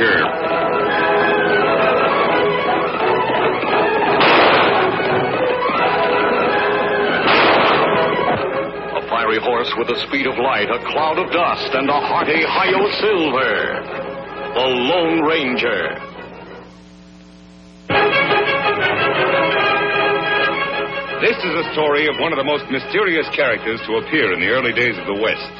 Ranger. A fiery horse with the speed of light, a cloud of dust, and a hearty hi-yo silver. The Lone Ranger. This is a story of one of the most mysterious characters to appear in the early days of the West.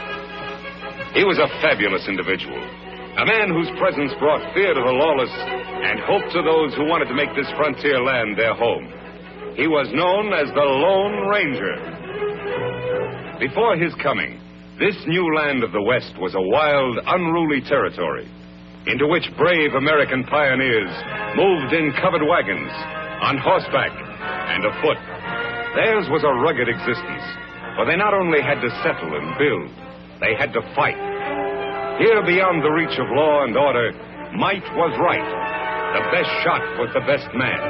He was a fabulous individual, a man whose presence brought fear to the lawless and hope to those who wanted to make this frontier land their home. He was known as the Lone Ranger. Before his coming, this new land of the West was a wild, unruly territory into which brave American pioneers moved in covered wagons, on horseback, and afoot. Theirs was a rugged existence, for they not only had to settle and build, they had to fight. Here, beyond the reach of law and order, might was right. The best shot was the best man.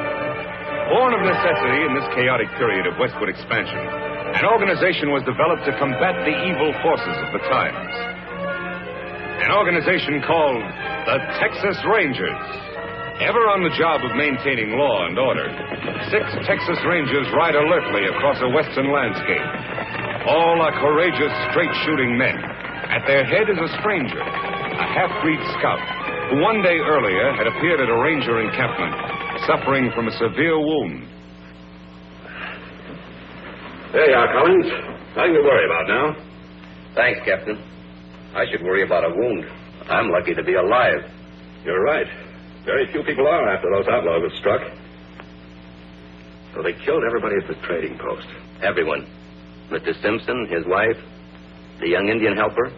Born of necessity in this chaotic period of westward expansion, an organization was developed to combat the evil forces of the times. An organization called the Texas Rangers. Ever on the job of maintaining law and order, 6 Texas Rangers ride alertly across a western landscape. All are courageous, straight-shooting men. At their head is a stranger, a half-breed scout, who one day earlier had appeared at a ranger encampment, suffering from a severe wound. There you are, Collins. Nothing to worry about now. Thanks, Captain. I should worry about a wound. I'm lucky to be alive. You're right. Very few people are after those outlaws were struck. So they killed everybody at the trading post. Everyone. Mr. Simpson, his wife, the young Indian helper,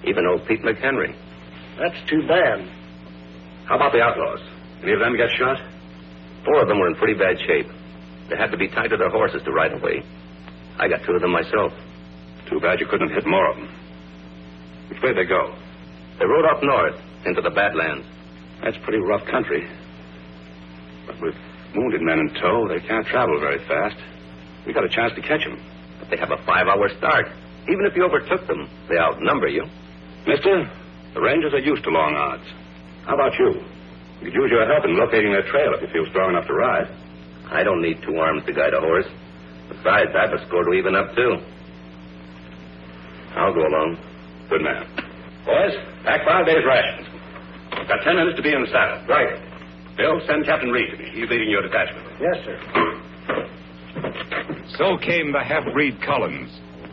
even old Pete McHenry. That's too bad. How about the outlaws? Any of them get shot? 4 of them were in pretty bad shape. They had to be tied to their horses to ride away. I got 2 of them myself. Too bad you couldn't have hit more of them. Which way did they go? They rode up north into the Badlands. That's pretty rough country. But with wounded men in tow, they can't travel very fast. We got a chance to catch them. But they have a 5-hour start. Even if you overtook them, they outnumber you. Mister, the Rangers are used to long odds. How about you? You could use your help in locating their trail if you feel strong enough to ride. I don't need 2 arms to guide a horse. Besides, I have a score to even up, too. I'll go along. Good man. Boys, pack 5 days' rations. Got 10 minutes to be in the saddle. Right. Bill, send Captain Reed to me. He's leading your detachment. Yes, sir. So came the half-breed Collins,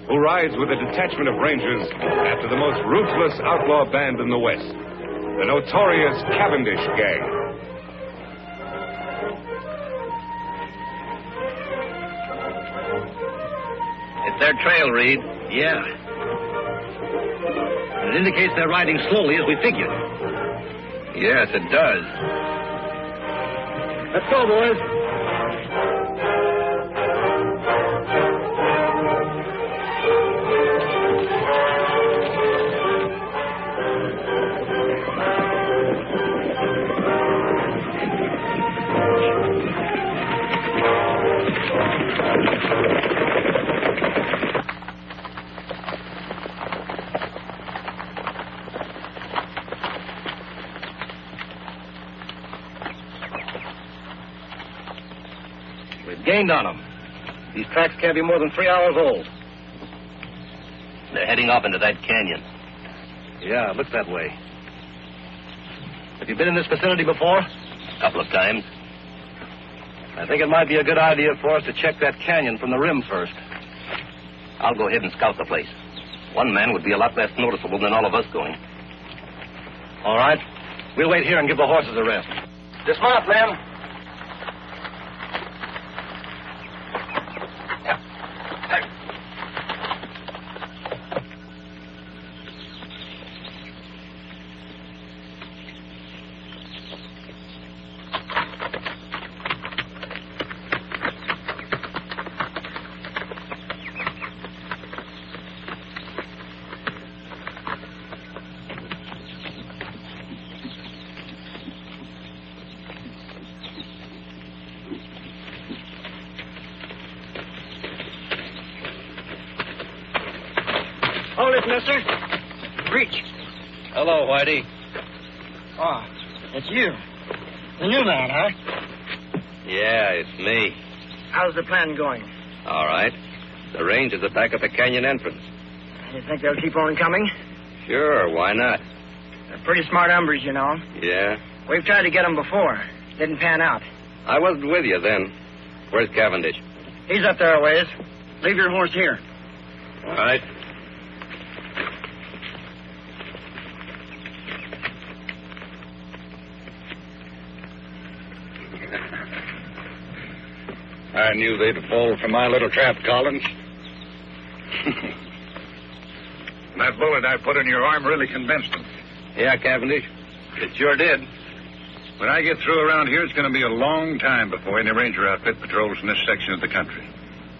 who rides with a detachment of Rangers after the most ruthless outlaw band in the West, the notorious Cavendish gang. It's their trail, Reed. Yeah. It indicates they're riding slowly as we figured. Yes, it does. Let's go, boys. We've gained on them. These tracks can't be more than 3 hours old. They're heading off into that canyon. Yeah, it looks that way. Have you been in this vicinity before? A couple of times. I think it might be a good idea for us to check that canyon from the rim first. I'll go ahead and scout the place. One man would be a lot less noticeable than all of us going. All right. We'll wait here and give the horses a rest. Dismount, men. Hold it, mister. Reach. Hello, Whitey. Oh, It's you. The new man, huh? Yeah, it's me. How's the plan going? All right. The range is back at the canyon entrance. You think they'll keep on coming? Sure, why not? They're pretty smart hombres, you know. Yeah? We've tried to get them before. Didn't pan out. I wasn't with you then. Where's Cavendish? He's up there a ways. Leave your horse here. All right. I knew they'd fall for my little trap, Collins. That bullet I put in your arm really convinced them. Yeah, Cavendish. It sure did. When I get through around here, it's going to be a long time before any ranger outfit patrols in this section of the country.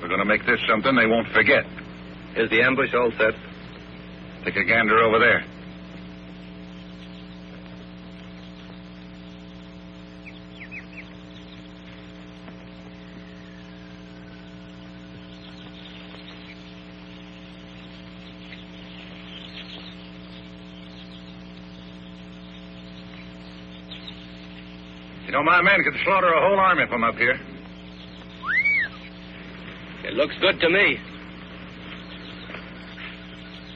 We're going to make this something they won't forget. Is the ambush all set? Take a gander over there. You know, my men could slaughter a whole army from up here. It looks good to me.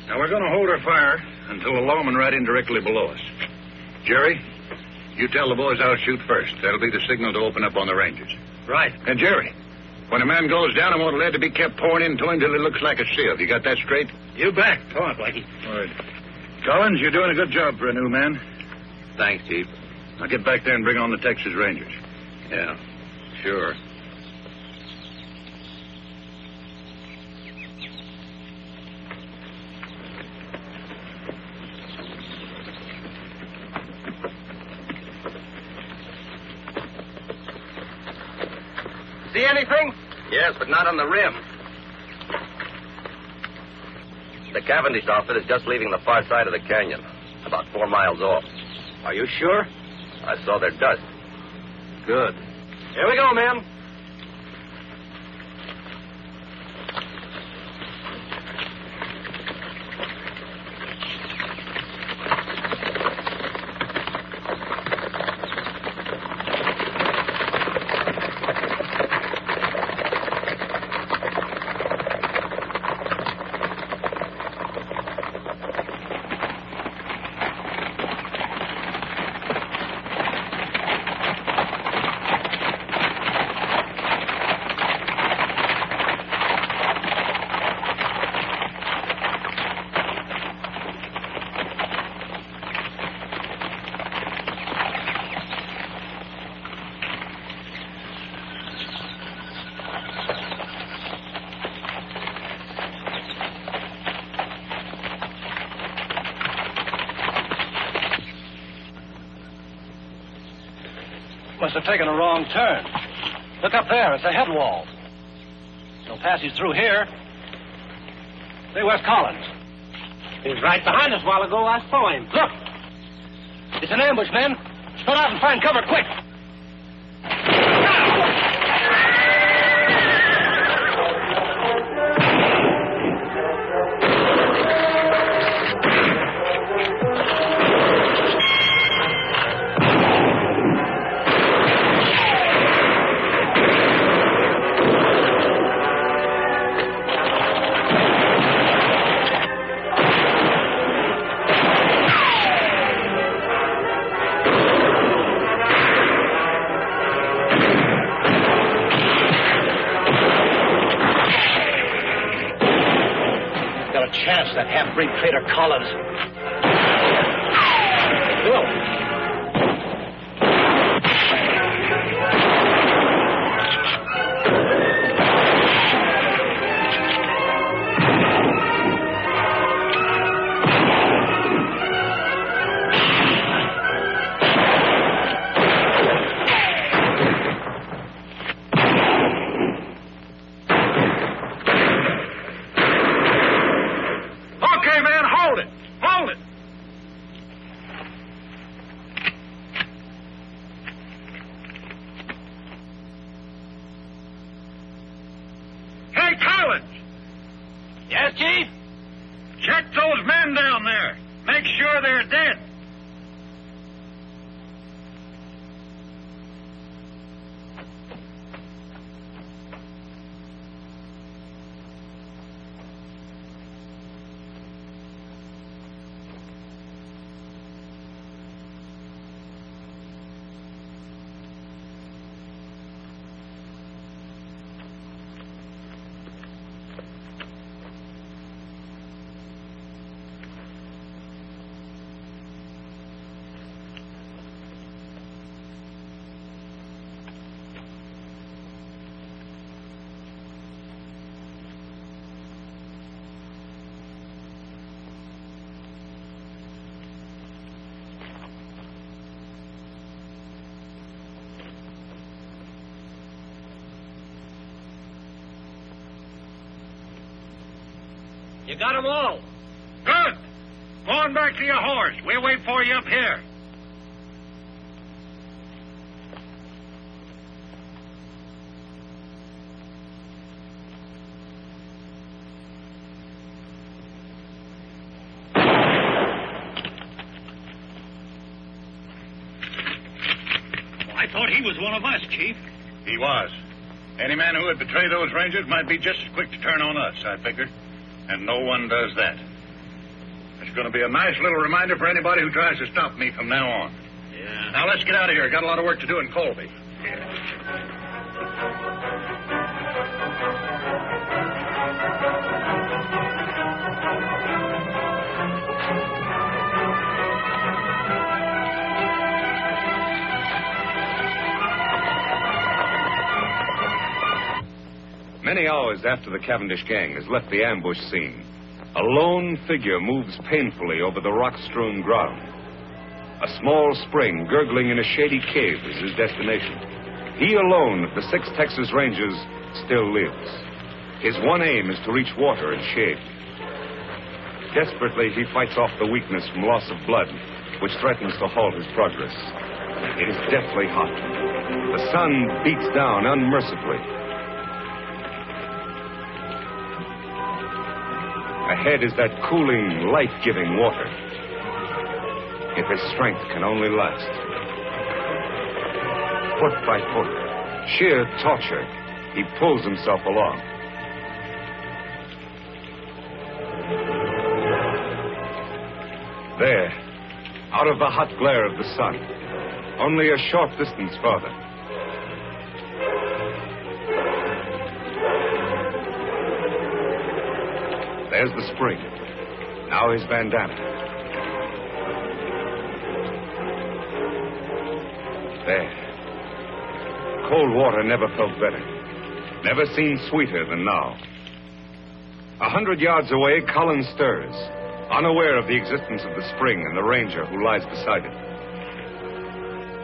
Now, we're going to hold our fire until the lawmen ride in directly below us. Jerry, you tell the boys I'll shoot first. That'll be the signal to open up on the Rangers. Right. And, Jerry, when a man goes down, I want lead to be kept pouring into him till he looks like a sieve. You got that straight? You bet. Go on, Blackie. All right. Collins, you're doing a good job for a new man. Thanks, Chief. I'll get back there and bring on the Texas Rangers. Yeah, sure. See anything? Yes, but not on the rim. The Cavendish outfit is just leaving the far side of the canyon, about 4 miles off. Are you sure? I saw their dust. Good. Here we go, men. Must have taken a wrong turn. Look up there. It's a head wall. No passage through here. Say, where's Collins? He was right behind us a while ago. I saw him. Look! It's an ambush, men. Spread out and find cover, quick! Chance, that half-breed traitor Collins. Whoa. Yes, Chief? Check those men down there. Make sure they're dead. You got 'em all. Good. Go on back to your horse. We'll wait for you up here. I thought he was one of us, Chief. He was. Any man who would betray those Rangers might be just as quick to turn on us, I figured. And no one does that. It's going to be a nice little reminder for anybody who tries to stop me from now on. Yeah. Now, let's get out of here. Got a lot of work to do in Colby. Many hours after the Cavendish gang has left the ambush scene, a lone figure moves painfully over the rock-strewn ground. A small spring gurgling in a shady cave is his destination. He alone of the 6 Texas Rangers still lives. His one aim is to reach water and shade. Desperately, he fights off the weakness from loss of blood, which threatens to halt his progress. It is deathly hot. The sun beats down unmercifully. Ahead is that cooling, life-giving water. If his strength can only last. Foot by foot, sheer torture, he pulls himself along. There, out of the hot glare of the sun, only a short distance farther. There's the spring. Now his bandana. There. Cold water never felt better. Never seemed sweeter than now. 100 yards away, Collins stirs, unaware of the existence of the spring and the ranger who lies beside it.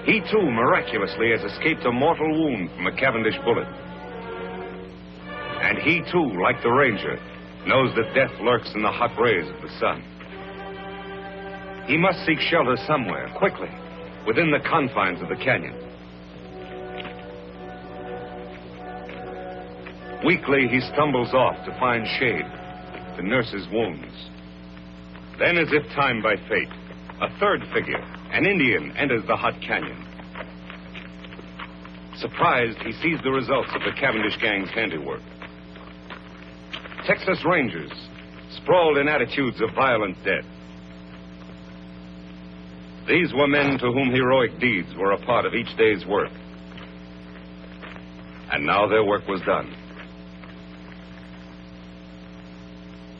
He, too, miraculously has escaped a mortal wound from a Cavendish bullet. And he, too, like the ranger, knows that death lurks in the hot rays of the sun. He must seek shelter somewhere, quickly, within the confines of the canyon. Weakly, he stumbles off to find shade, to nurse his wounds. Then, as if timed by fate, a third figure, an Indian, enters the hot canyon. Surprised, he sees the results of the Cavendish gang's handiwork. Texas Rangers, sprawled in attitudes of violent death. These were men to whom heroic deeds were a part of each day's work. And now their work was done.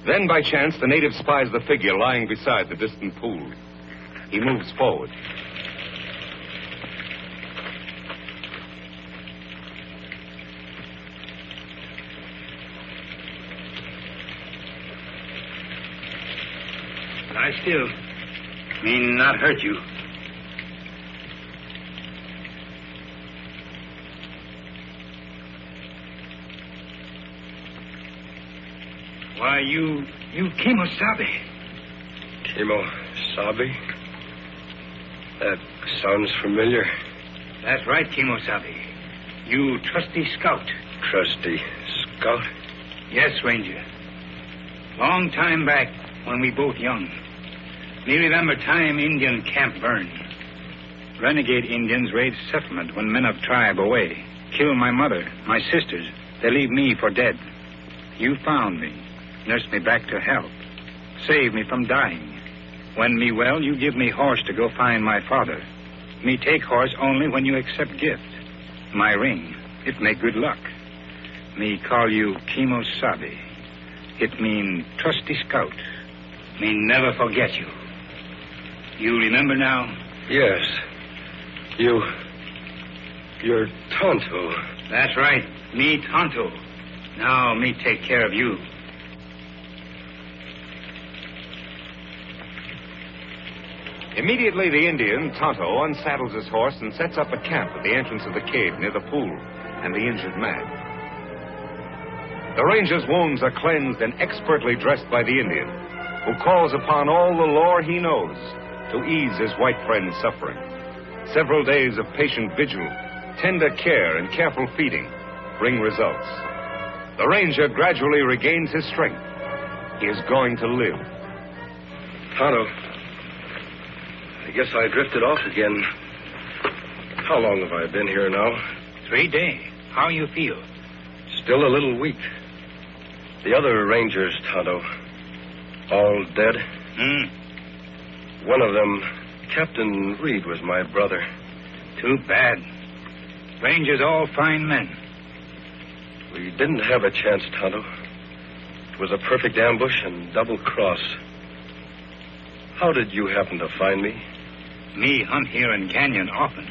Then, by chance, the native spies the figure lying beside the distant pool. He moves forward. Lie still. Mean not hurt you. Why, you Kimosabe. Kimosabe? That sounds familiar. That's right, Kimosabe. You trusty scout. Trusty scout? Yes, Ranger. Long time back, when we both young. Me remember time Indian camp burn. Renegade Indians raid settlement when men of tribe away. Kill my mother, my sisters. They leave me for dead. You found me. Nursed me back to health. Saved me from dying. When me well, you give me horse to go find my father. Me take horse only when you accept gift. My ring, it make good luck. Me call you Kimosabe. It mean trusty scout. Me never forget you. You remember now? Yes. You're Tonto. That's right. Me Tonto. Now me take care of you. Immediately, the Indian, Tonto, unsaddles his horse and sets up a camp at the entrance of the cave near the pool and the injured man. The ranger's wounds are cleansed and expertly dressed by the Indian, who calls upon all the lore he knows to ease his white friend's suffering. Several days of patient vigil, tender care, and careful feeding bring results. The ranger gradually regains his strength. He is going to live. Tonto, I guess I drifted off again. How long have I been here now? 3 days. How you feel? Still a little weak. The other rangers, Tonto, all dead? One of them, Captain Reed, was my brother. Too bad. Rangers all fine men. We didn't have a chance, Tonto. It was a perfect ambush and double cross. How did you happen to find me? Me hunt here in canyon often.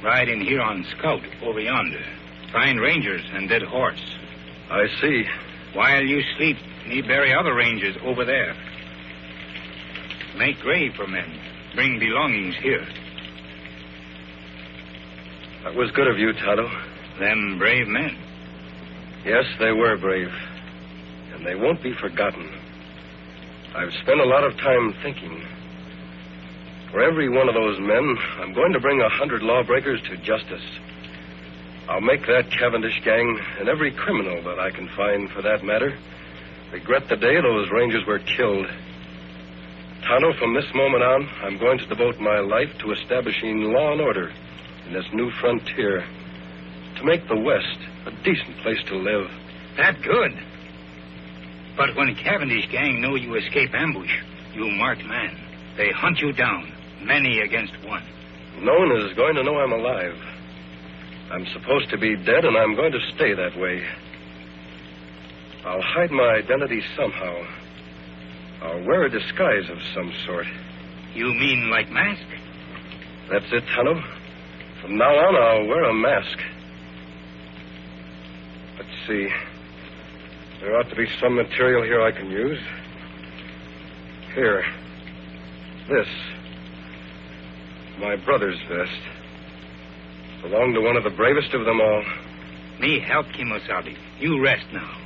Ride in here on scout over yonder. Find rangers and dead horse. I see. While you sleep, me bury other rangers over there. Make grave for men. Bring belongings here. That was good of you, Tonto. Them brave men. Yes, they were brave. And they won't be forgotten. I've spent a lot of time thinking. For every one of those men, I'm going to bring 100 lawbreakers to justice. I'll make that Cavendish gang, and every criminal that I can find for that matter, regret the day those rangers were killed. Tonto, from this moment on, I'm going to devote my life to establishing law and order in this new frontier, to make the West a decent place to live. That good. But when Cavendish gang know you escape ambush, you marked man. They hunt you down, many against one. No one is going to know I'm alive. I'm supposed to be dead, and I'm going to stay that way. I'll hide my identity somehow. I'll wear a disguise of some sort. You mean like mask? That's it, Tonto. From now on, I'll wear a mask. Let's see. There ought to be some material here I can use. Here. This. My brother's vest. Belonged to one of the bravest of them all. Me help Kimosabe. You rest now.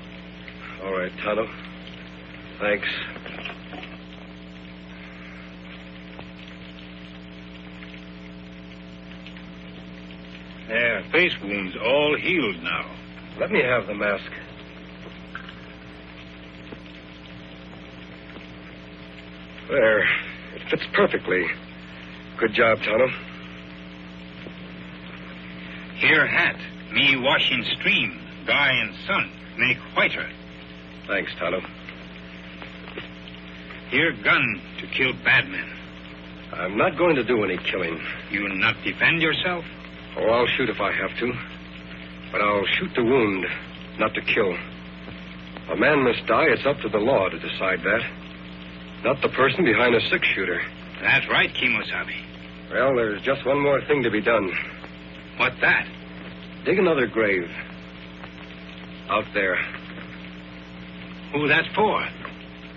All right, Tonto. Thanks. Their face wounds all healed now. Let me have the mask. There. It fits perfectly. Good job, Tonto. Here hat. Me wash in stream. Dry in sun. Make whiter. Thanks, Tonto. Here gun to kill bad men. I'm not going to do any killing. You not defend yourself? Oh, I'll shoot if I have to. But I'll shoot to wound, not to kill. A man must die. It's up to the law to decide that. Not the person behind a six-shooter. That's right, Kimosabe. Well, there's just one more thing to be done. What's that? Dig another grave. Out there. Who that's for?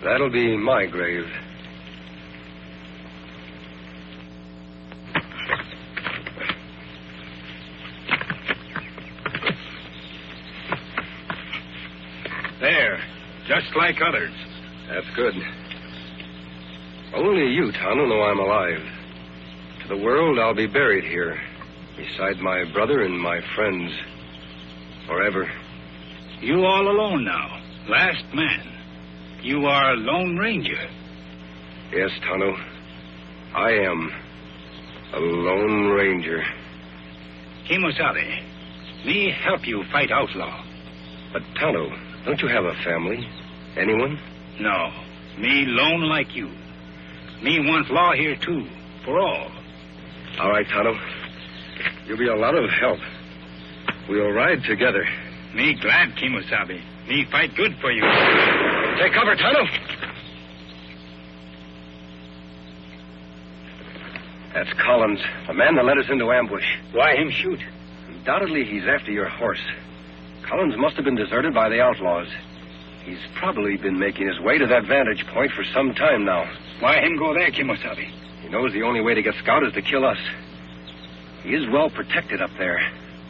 That'll be my grave. There. Just like others. That's good. Only you, Tonto, know I'm alive. To the world, I'll be buried here, beside my brother and my friends. Forever. You all alone now. Last man. You are a lone ranger. Yes, Tonto. I am a lone ranger. Kimosabe, me help you fight outlaw. But, Tonto, don't you have a family? Anyone? No. Me lone like you. Me want law here, too. For all. All right, Tonto. You'll be a lot of help. We'll ride together. Me glad, Kimosabe. Me fight good for you. Take cover, Tonto. That's Collins, the man that led us into ambush. Why him shoot? Undoubtedly, he's after your horse. Collins must have been deserted by the outlaws. He's probably been making his way to that vantage point for some time now. Why him go there, Kimosabe? He knows the only way to get Scout is to kill us. He is well protected up there.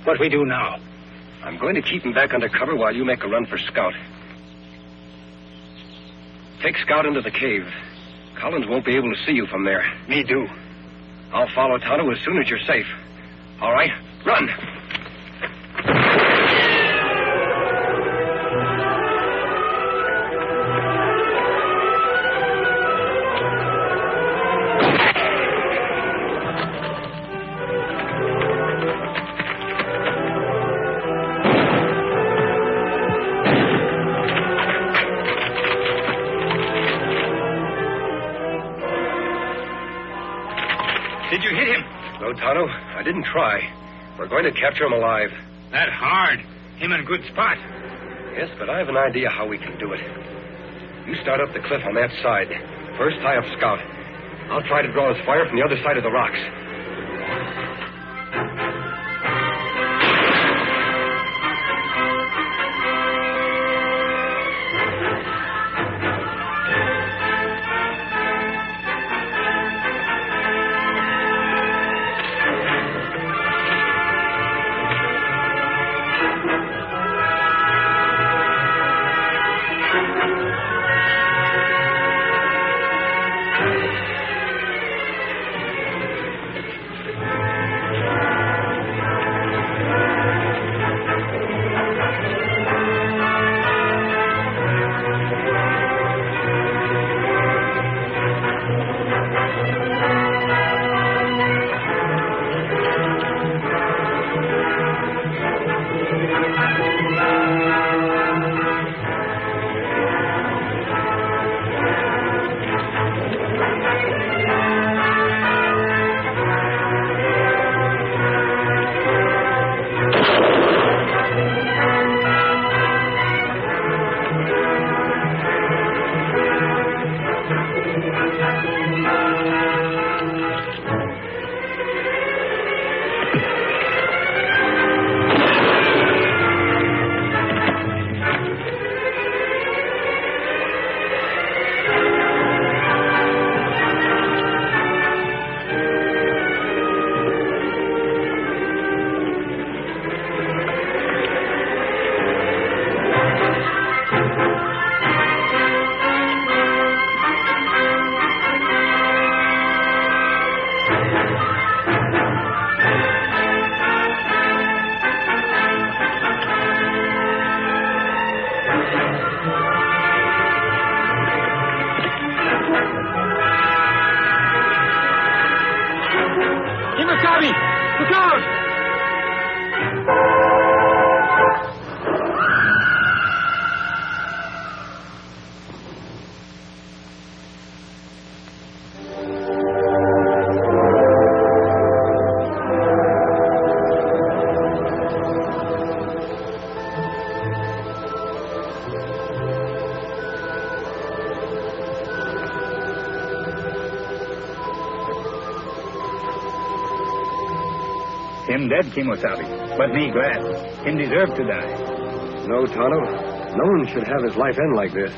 What we do now? I'm going to keep him back under cover while you make a run for Scout. Take Scout into the cave. Collins won't be able to see you from there. Me do. I'll follow Tonto as soon as you're safe. All right, run. Did you hit him? No, Tonto, I didn't try. We're going to capture him alive. That hard. Him in a good spot. Yes, but I have an idea how we can do it. You start up the cliff on that side. First, tie up Scout. I'll try to draw his fire from the other side of the rocks. Him dead, Kimosabe. But me glad. Him deserve to die. No, Tonto. No one should have his life end like this.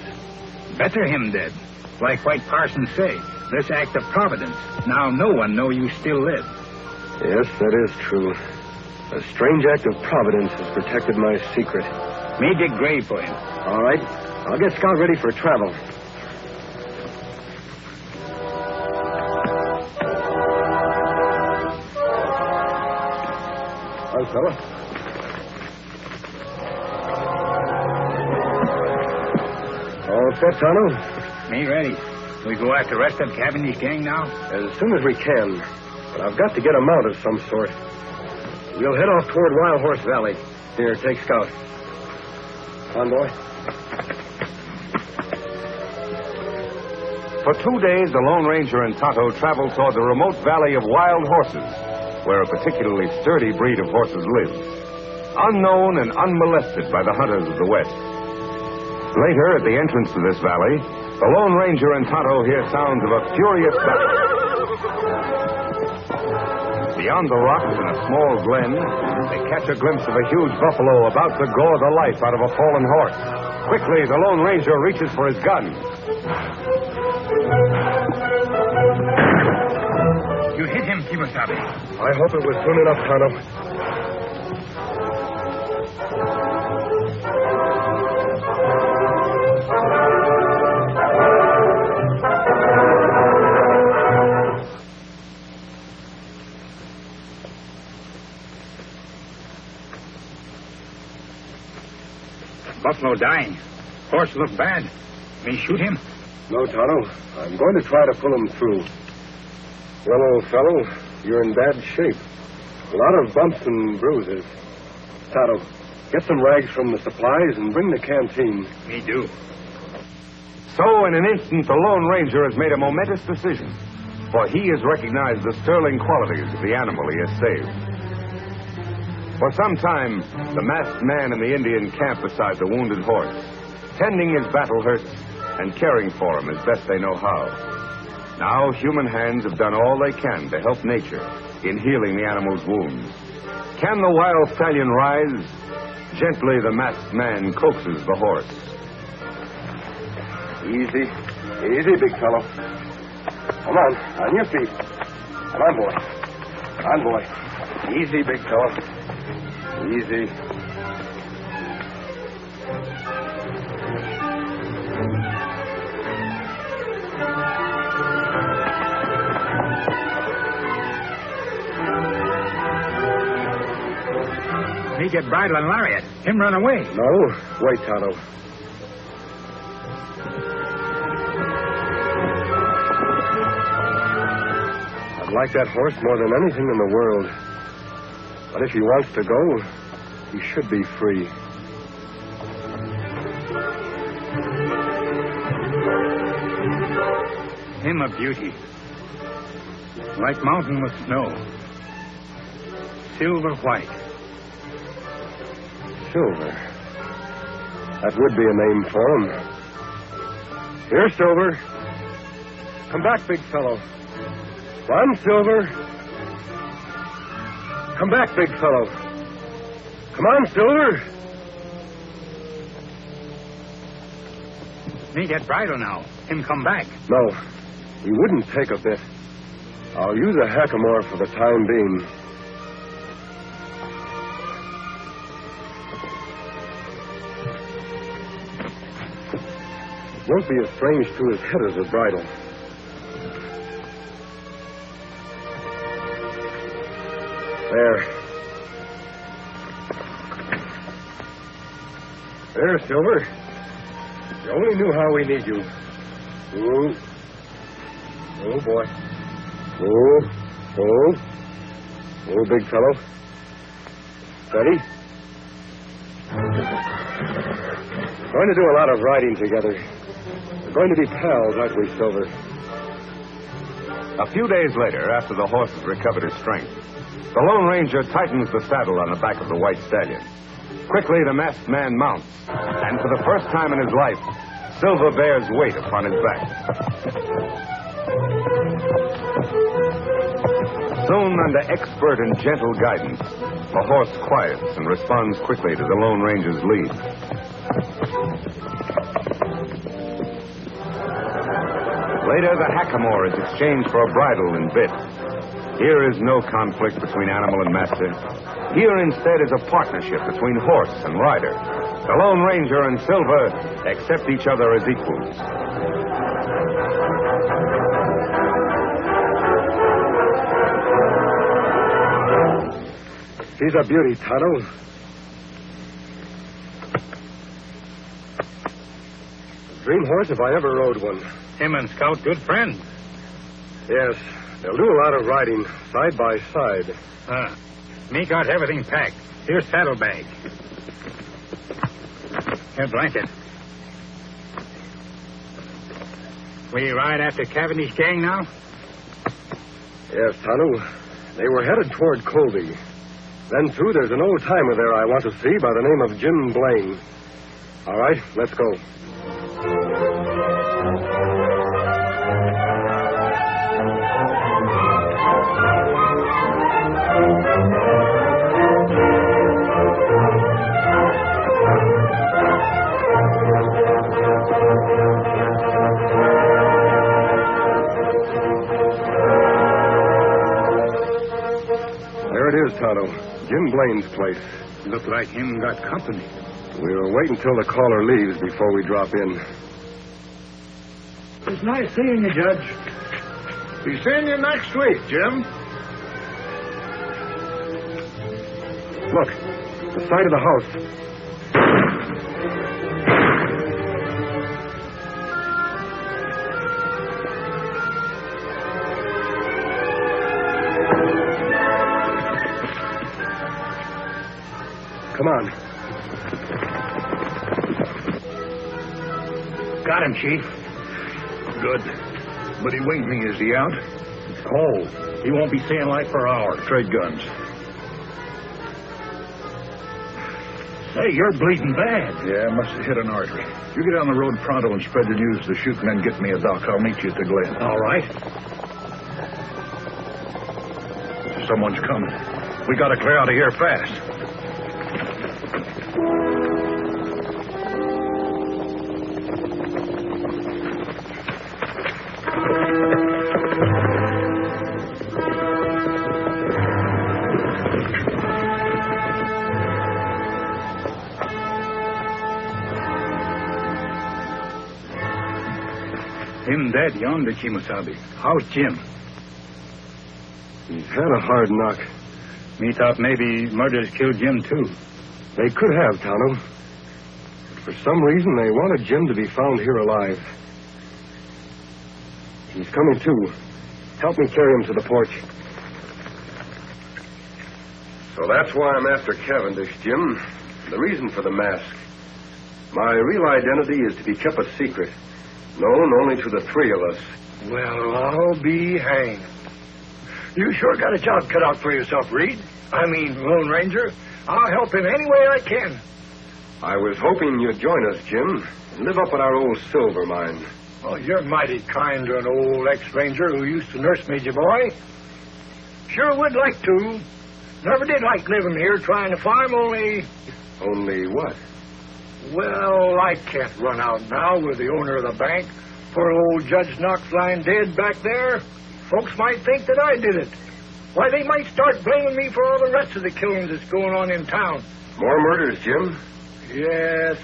Better him dead. Like White Parson say, this act of providence. Now no one know you still live. Yes, that is true. A strange act of providence has protected my secret. Me dig grave for him. All right. I'll get Scout ready for travel. Hi, fella. All set, Tonto? Me ready. We go after the rest of Cavendish gang now? As soon as we can. But I've got to get a mount of some sort. We'll head off toward Wild Horse Valley. Here, take Scout. On, boy. For 2 days, the Lone Ranger and Tonto traveled toward the remote valley of Wild Horses, where a particularly sturdy breed of horses lives, unknown and unmolested by the hunters of the West. Later, at the entrance to this valley, the Lone Ranger and Tonto hear sounds of a furious battle. Beyond the rocks in a small glen, they catch a glimpse of a huge buffalo about to gore the life out of a fallen horse. Quickly, the Lone Ranger reaches for his gun. You hit him, Kimosabe. I hope it was soon enough, Tonto. Buffalo dying. Horse look bad. Me shoot him? No, Tonto. I'm going to try to pull him through. Well, old fellow, you're in bad shape. A lot of bumps and bruises. Tonto, get some rags from the supplies and bring the canteen. Me do. So, in an instant, the Lone Ranger has made a momentous decision, for he has recognized the sterling qualities of the animal he has saved. For some time, the masked man in the Indian camp beside the wounded horse, tending his battle hurts and caring for him as best they know how. Now, human hands have done all they can to help nature in healing the animal's wounds. Can the wild stallion rise? Gently, the masked man coaxes the horse. Easy. Easy, big fellow. Come on your feet. Come on, boy. Come on, boy. Easy, big fellow. Easy. Me get bridle and lariat. Him run away. No. Wait, Tonto. I'd like that horse more than anything in the world. But if he wants to go, he should be free. Him a beauty. Like mountain with snow. Silver white. Silver. That would be a name for him. Here, Silver. Come back, big fellow. Run, Silver. Come back, big fellow. Come on, Silver. Me get bridle now. Him come back. No, he wouldn't take a bit. I'll use a hackamore for the time being. It won't be as strange to his head as a bridle. There. There, Silver. You only knew how we need you. Ooh. Oh, boy. Oh. Oh. Oh, big fellow. Steady. We're going to do a lot of riding together. We're going to be pals, aren't we, Silver? A few days later, after the horse has recovered his strength, the Lone Ranger tightens the saddle on the back of the white stallion. Quickly, the masked man mounts, and for the first time in his life, Silver bears weight upon his back. Soon, under expert and gentle guidance, the horse quiets and responds quickly to the Lone Ranger's lead. Later, the hackamore is exchanged for a bridle and bit. Here is no conflict between animal and master. Here, instead, is a partnership between horse and rider. The Lone Ranger and Silver accept each other as equals. He's a beauty, Tonto. Dream horse if I ever rode one. Him and Scout good friends. Yes, they'll do a lot of riding, side by side. Me got everything packed. Here's saddlebag. Here, blanket. We ride after Cavendish gang now? Yes, Tonto. They were headed toward Colby. Then, too, there's an old-timer there I want to see by the name of Jim Blaine. All right, let's go. There it is, Tonto. Jim Blaine's place. Look like him got company. We'll wait until the caller leaves before we drop in. It's nice seeing you, Judge. Be seeing you next week, Jim. Look, the side of the house. Come on. Got him, Chief. Good. But he winged me. Is he out? Oh, he won't be staying alive for hours. Trade guns. Say, you're bleeding bad. Yeah, must have hit an artery. You get on the road pronto and spread the news to the shoot and then get me a doc. I'll meet you at the Glen. All right. Someone's coming. We gotta clear out of here fast. Him dead yonder, Kimosabe. How's Jim? He's had a hard knock. Me thought maybe murders killed Jim, too. They could have, Tonto. For some reason, they wanted Jim to be found here alive. He's coming, too. Help me carry him to the porch. So that's why I'm after Cavendish, Jim. The reason for the mask. My real identity is to be kept a secret, known only to the three of us. Well, I'll be hanged. You sure got a job cut out for yourself, Reed. I mean, Lone Ranger. I'll help in any way I can. I was hoping you'd join us, Jim, and live up at our old silver mine. Oh, you're mighty kind to an old ex-ranger who used to nurse me, boy. Sure would like to. Never did like living here trying to farm, only... Only what? Well, I can't run out now with the owner of the bank. Poor old Judge Knox lying dead back there. Folks might think that I did it. Why, they might start blaming me for all the rest of the killings that's going on in town. More murders, Jim? Yes,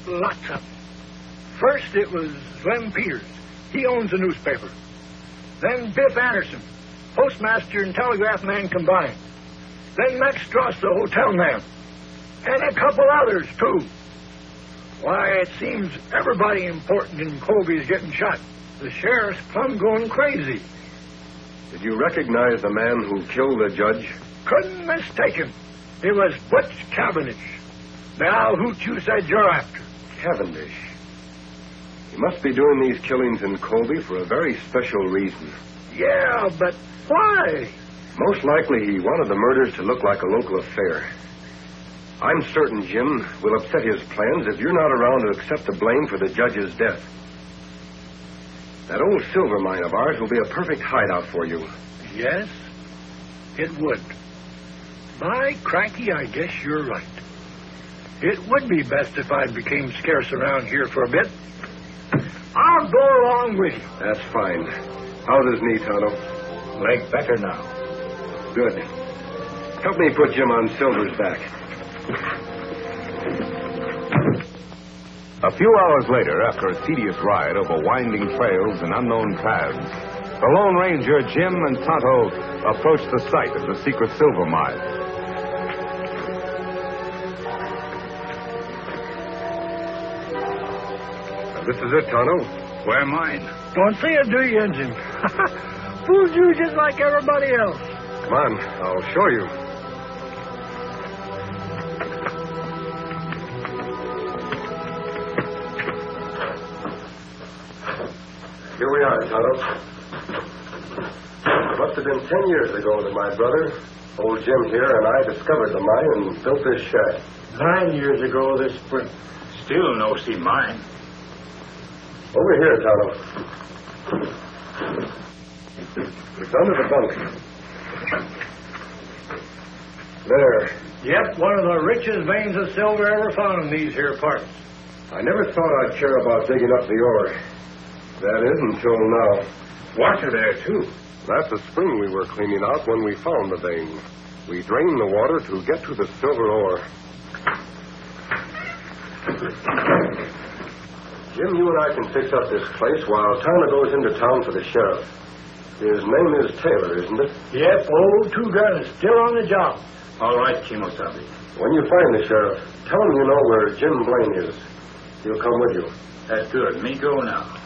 lots of them. First, it was Lem Peters. He owns a newspaper. Then Biff Anderson, postmaster and telegraph man combined. Then Max Strauss, the hotel man. And a couple others, too. Why, it seems everybody important in Colby's getting shot. The sheriff's plumb going crazy. Did you recognize the man who killed the judge? Couldn't mistake him. It was Butch Cavendish. Now, who you said you're after? Cavendish. He must be doing these killings in Colby for a very special reason. Yeah, but why? Most likely he wanted the murders to look like a local affair. I'm certain, Jim, we'll upset his plans if you're not around to accept the blame for the judge's death. That old silver mine of ours will be a perfect hideout for you. Yes, it would. By cranky, I guess you're right. It would be best if I became scarce around here for a bit. I'll go along with you. That's fine. How's his knee, Tonto? Leg better now. Good. Help me put Jim on Silver's back. A few hours later, after a tedious ride over winding trails and unknown paths, the Lone Ranger, Jim, and Tonto approached the site of the secret silver mine. This is it, Tonto. Where mine? Don't see it, do you, Injun? Fooled you just like everybody else. Come on, I'll show you. Here we are, Tonto. It must have been 10 years ago that my brother, old Jim here, and I discovered the mine and built this shack. 9 years ago this spring. Still no see mine. Over here, Tonto. It's under the bunk. There. Yep, one of the richest veins of silver ever found in these here parts. I never thought I'd care about digging up the ore. That is, until now. Water there, too. That's the spring we were cleaning out when we found the vein. We drained the water to get to the silver ore. Jim, you and I can fix up this place while Tonto goes into town for the sheriff. His name is Taylor, isn't it? Yep, old two-gun is still on the job. All right, Kimosabe. When you find the sheriff, tell him you know where Jim Blaine is. He'll come with you. That's good. Me go now.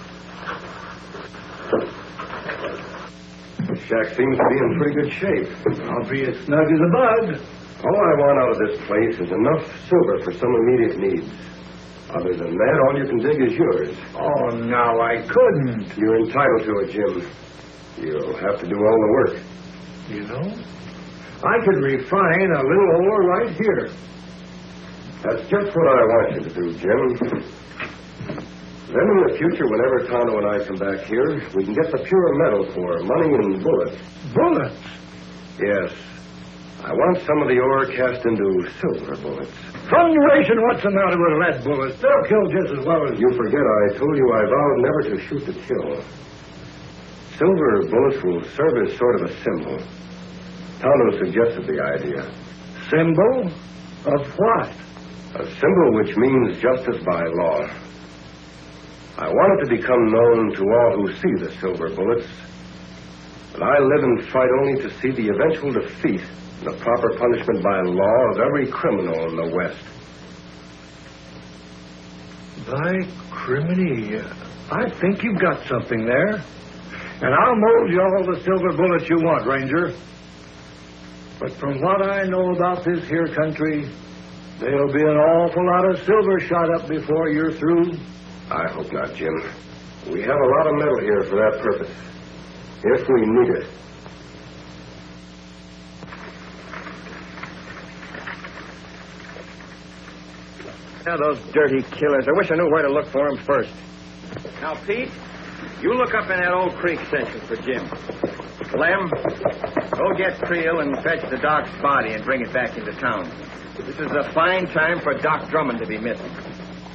The shack seems to be in pretty good shape. I'll be as snug as a bug. All I want out of this place is enough silver for some immediate needs. Other than that, all you can dig is yours. Oh, now I couldn't. You're entitled to it, Jim. You'll have to do all the work. You know, I could refine a little ore right here. That's just what I want you to do, Jim. Then in the future, whenever Tonto and I come back here, we can get the pure metal for money and bullets. Bullets? Yes. I want some of the ore cast into silver bullets. Thunderation, what's the matter with lead bullets? They'll kill just as well as... You forget I told you I vowed never to shoot to kill. Silver bullets will serve as sort of a symbol. Tonto suggested the idea. Symbol? Of what? A symbol which means justice by law. I want it to become known to all who see the silver bullets that I live and fight only to see the eventual defeat and the proper punishment by law of every criminal in the West. By criminy, I think you've got something there. And I'll mold you all the silver bullets you want, Ranger. But from what I know about this here country, there'll be an awful lot of silver shot up before you're through. I hope not, Jim. We have a lot of metal here for that purpose, if we need it. Now, those dirty killers. I wish I knew where to look for them first. Now, Pete, you look up in that old creek section for Jim. Lem, go get Creel and fetch the Doc's body and bring it back into town. This is a fine time for Doc Drummond to be missing.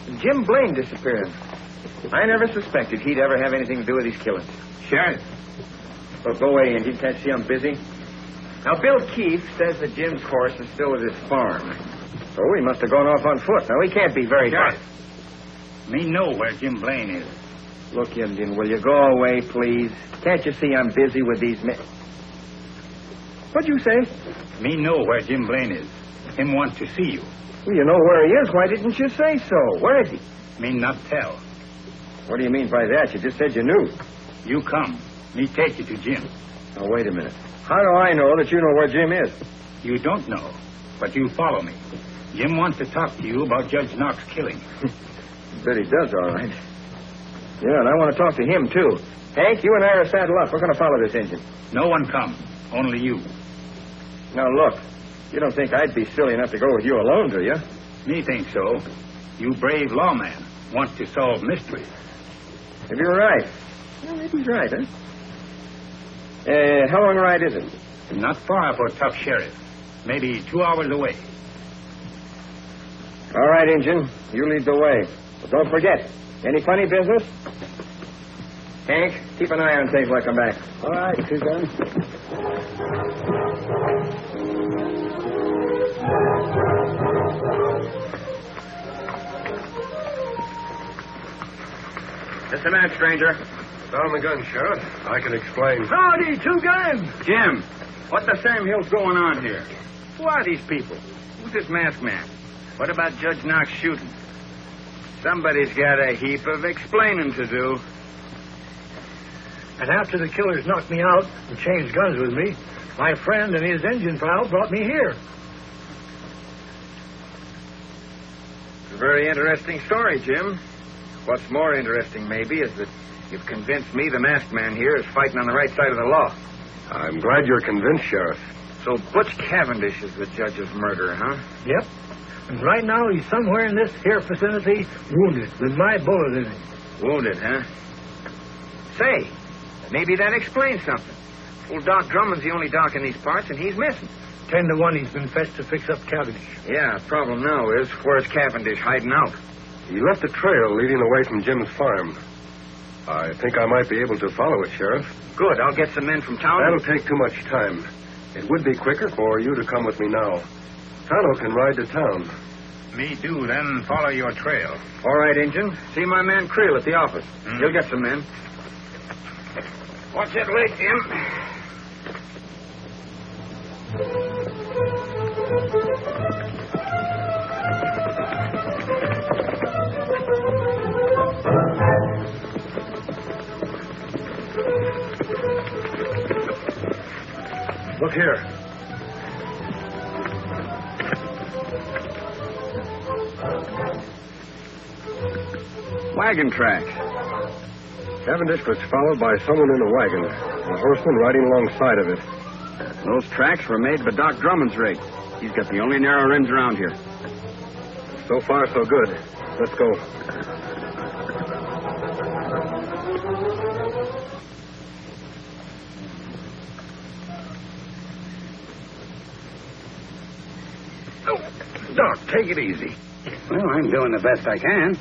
And Jim Blaine disappearing. I never suspected he'd ever have anything to do with these killings. Sheriff. Well, go away, Indy. Can't see I'm busy. Now, Bill Keefe says that Jim's horse is still at his farm. So he must have gone off on foot. Now, he can't be very far. Me know where Jim Blaine is. Look, Indian, will you go away, please? Can't you see I'm busy with these men? What'd you say? Me know where Jim Blaine is. Him want to see you. Well, you know where he is. Why didn't you say so? Where is he? Me not tell. What do you mean by that? You just said you knew. You come. Me take you to Jim. Now, wait a minute. How do I know that you know where Jim is? You don't know, but you follow me. Jim wants to talk to you about Judge Knox killing. Bet he does, all right. Yeah, and I want to talk to him, too. Hank, you and I are saddle up. We're going to follow this engine. No one come. Only you. Now, look. You don't think I'd be silly enough to go with you alone, do you? Me think so. You brave lawman. Want to solve mysteries. Maybe you're right. Well, maybe he's right, huh? How long a ride is it? Not far for tough sheriff. Maybe 2 hours away. All right, Injun. You lead the way. But don't forget, any funny business? Hank, keep an eye on things when I come back. All right, Suzanne. Just a minute, stranger. Down the gun, Sheriff. I can explain. Howdy, two guns. Jim, what the Sam Hill's going on here? Who are these people? Who's this masked man? What about Judge Knox shooting? Somebody's got a heap of explaining to do. And after the killers knocked me out and changed guns with me, my friend and his engine pal brought me here. It's a very interesting story, Jim. What's more interesting, maybe, is that you've convinced me the masked man here is fighting on the right side of the law. I'm glad you're convinced, Sheriff. So Butch Cavendish is the judge's murderer, huh? Yep. And right now he's somewhere in this here vicinity, wounded, with my bullet in him. Wounded, huh? Say, maybe that explains something. Old Doc Drummond's the only doc in these parts, and he's missing. 10 to 1 he's been fetched to fix up Cavendish. Yeah, the problem now is, where's Cavendish hiding out? He left a trail leading away from Jim's farm. I think I might be able to follow it, Sheriff. Good, I'll get some men from town. That'll take too much time. It would be quicker for you to come with me now. Tonto can ride to town. Me do, then follow your trail. All right, Injun. See my man Creel at the office. He'll get some men. Watch that leg, Jim. Look here. Wagon tracks. Cavendish was followed by someone in a wagon, a horseman riding alongside of it. Those tracks were made by Doc Drummond's rig. He's got the only narrow rims around here. So far, so good. Let's go. Doc, take it easy. Well, I'm doing the best I can.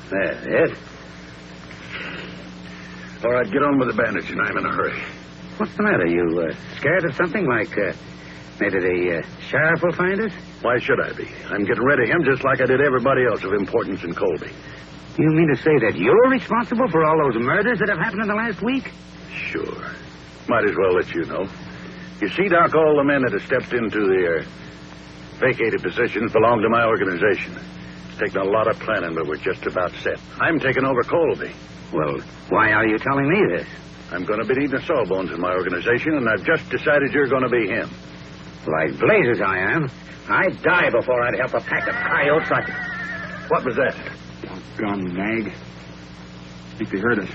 That's it. All right, get on with the bandaging. I'm in a hurry. What's the matter? You scared of something like maybe the sheriff will find us? Why should I be? I'm getting rid of him just like I did everybody else of importance in Colby. You mean to say that you're responsible for all those murders that have happened in the last week? Sure. Might as well let you know. You see, Doc, all the men that have stepped into the vacated positions belong to my organization. It's taken a lot of planning, but we're just about set. I'm taking over Colby. Well, why are you telling me this? I'm going to be needing sawbones in my organization, and I've just decided you're going to be him. Like blazes I am. I'd die before I'd help a pack of coyotes like... What was that? Doggone nag. I think they heard us.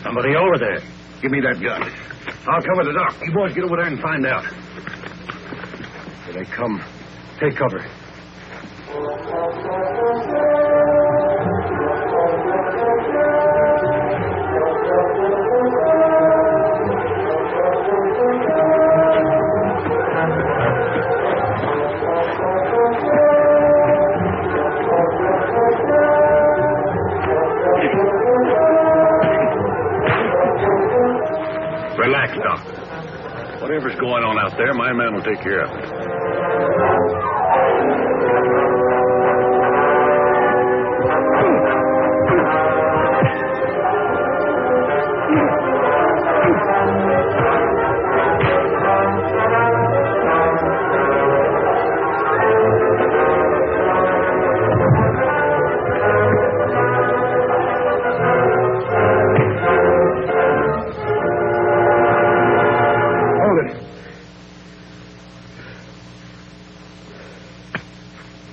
Somebody over there. Give me that gun. I'll cover the dock. You boys get over there and find out. Here they come. Take cover. Relax, Doc. Whatever's going on out there, my man will take care of it.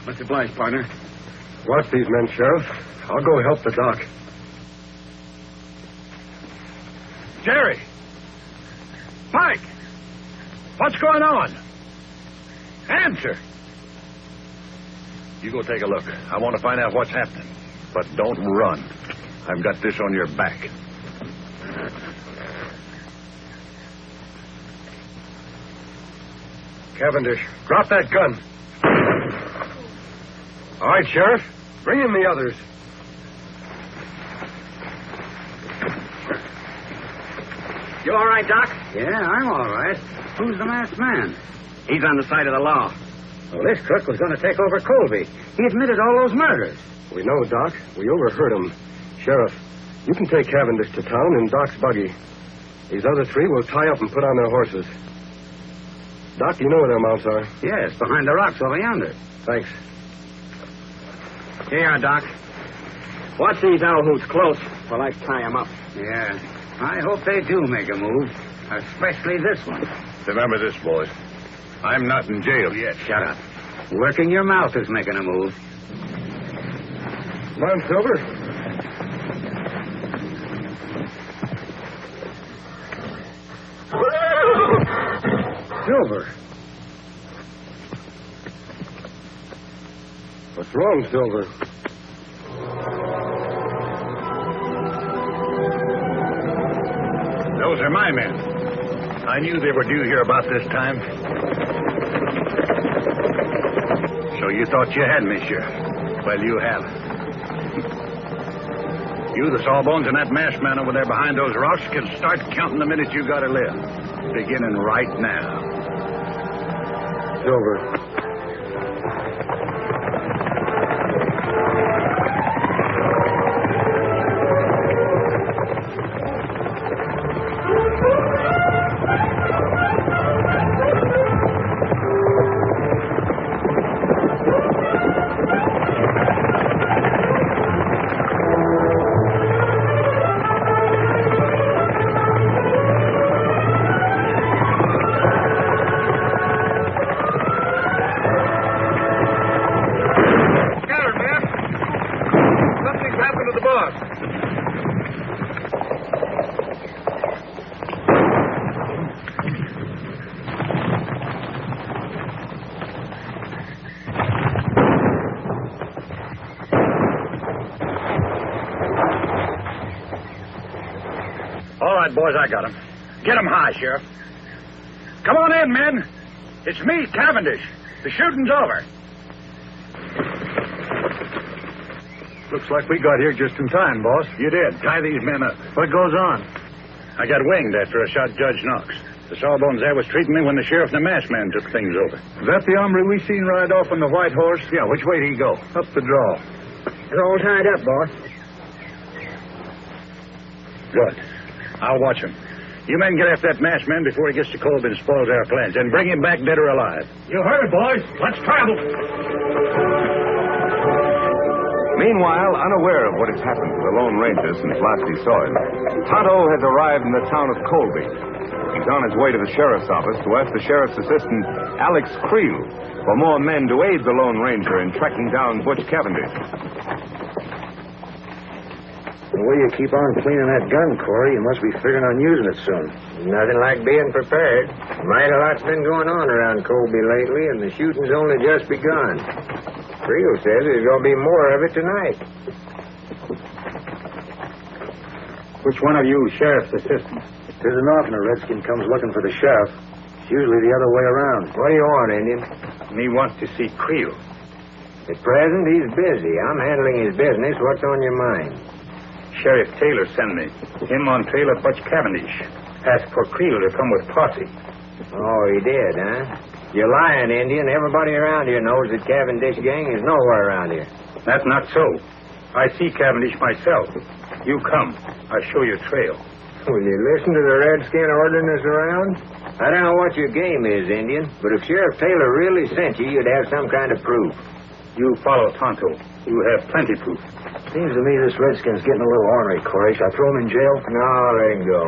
Much obliged, partner. Watch these men, Sheriff. I'll go help the doc. Jerry! Mike! What's going on? Answer! You go take a look. I want to find out what's happening. But don't run. I've got this on your back. Cavendish, drop that gun. All right, Sheriff. Bring in the others. You all right, Doc? Yeah, I'm all right. Who's the masked man? He's on the side of the law. Well, this crook was going to take over Colby. He admitted all those murders. We know, Doc. We overheard him. Sheriff, you can take Cavendish to town in Doc's buggy. These other three will tie up and put on their horses. Doc, you know where their mounts are? Yes, behind the rocks over yonder. Thanks. Here you are, Doc. Watch these owl hoots close while I tie them up. Yeah, I hope they do make a move, especially this one. Remember this, boys. I'm not in jail yet. Shut up. Working your mouth is making a move. Come on, Silver. Silver. What's wrong, Silver? Those are my men. I knew they were due here about this time. So you thought you had me, Sheriff. Well, you haven't. You, the sawbones, and that masked man over there behind those rocks can start counting the minutes you gotta live. Beginning right now. Silver. right, boys, I got him. Get him high, Sheriff. Come on in, men. It's me, Cavendish. The shooting's over. Looks like we got here just in time, boss. You did. Tie these men up. What goes on? I got winged after I shot Judge Knox. The sawbones there was treating me when the sheriff and the masked man took things over. Is that the hombre we seen ride off on the white horse? Yeah, which way did he go? Up the draw. They're all tied up, boss. Good. I'll watch him. You men get after that masked man before he gets to Colby and spoils our plans, and bring him back dead or alive. You heard, boys. Let's travel. Meanwhile, unaware of what has happened to the Lone Ranger since last he saw him, Tonto has arrived in the town of Colby. He's on his way to the sheriff's office to ask the sheriff's assistant, Alex Creel, for more men to aid the Lone Ranger in tracking down Butch Cavendish. The way you keep on cleaning that gun, Corey, you must be figuring on using it soon. Nothing like being prepared. Mighty lot's been going on around Colby lately, and the shooting's only just begun. Creel says there's going to be more of it tonight. Which one of you sheriff's assistants? There's often a redskin comes looking for the sheriff. It's usually the other way around. What do you want, Indian? Me want to see Creel. At present, he's busy. I'm handling his business. What's on your mind? Sheriff Taylor sent me. Him on trail of Butch Cavendish. Asked for Creel to come with posse. Oh, he did, huh? You're lying, Indian. Everybody around here knows that Cavendish gang is nowhere around here. That's not so. I see Cavendish myself. You come. I'll show you trail. Will you listen to the redskin ordering us around? I don't know what your game is, Indian, but if Sheriff Taylor really sent you, you'd have some kind of proof. You follow Tonto. You have plenty proof. Seems to me this redskin's getting a little ornery, Corey. Shall I throw him in jail? No, let him go.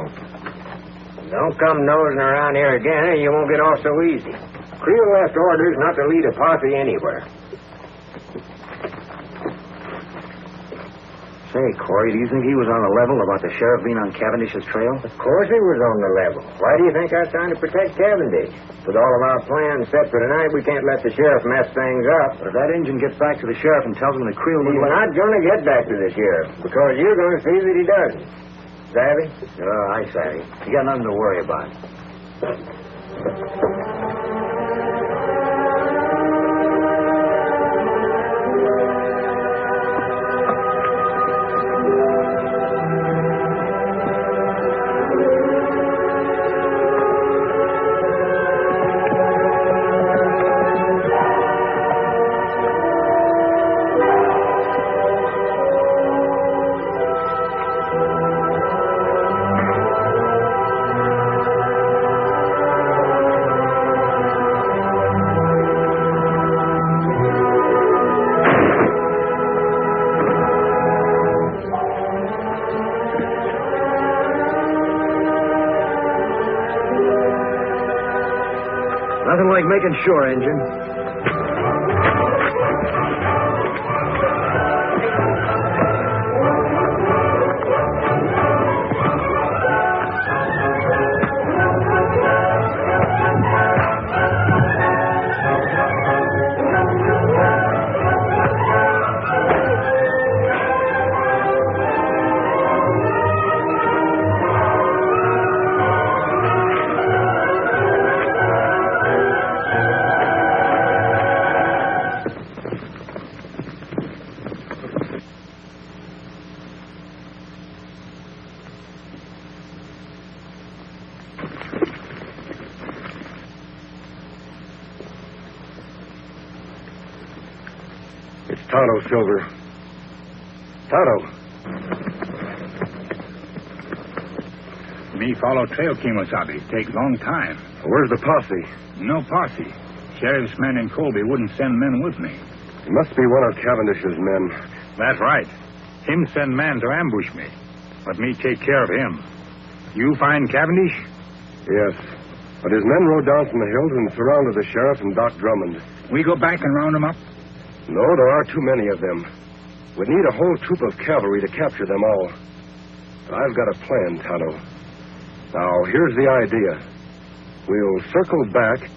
Don't come nosing around here again, you won't get off so easy. Creel left orders not to lead a posse anywhere. Say, Corey, do you think he was on the level about the sheriff being on Cavendish's trail? Of course he was on the level. Why do you think I was trying to protect Cavendish? With all of our plans set for tonight, we can't let the sheriff mess things up. But if that Injun gets back to the sheriff and tells him that Creel... He's not going to get back to the sheriff, because you're going to see that he doesn't. Savvy? Oh, I savvy. You got nothing to worry about. Nothing like making sure, Injun. It's Tonto, Silver. Tonto. Me follow trail, Kimosabe. Take long time. Where's the posse? No posse. Sheriff's men in Colby wouldn't send men with me. It must be one of Cavendish's men. That's right. Him send man to ambush me. Let me take care of him. You find Cavendish? Yes. But his men rode down from the hills and surrounded the sheriff and Doc Drummond. We go back and round them up? No, there are too many of them. We'd need a whole troop of cavalry to capture them all. But I've got a plan, Tonto. Now, here's the idea. We'll circle back.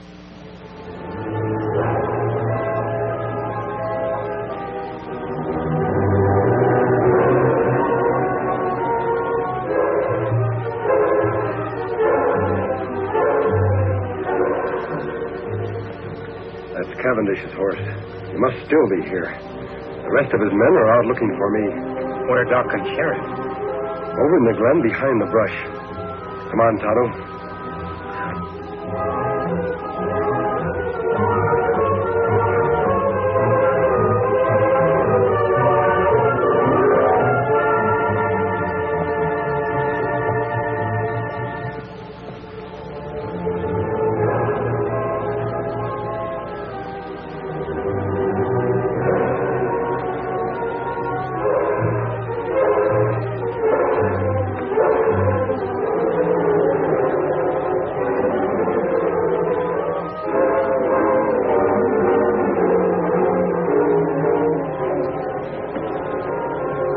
must still be here. The rest of his men are out looking for me. Where are Doc and Sheriff? Over in the glen behind the brush. Come on, Tonto.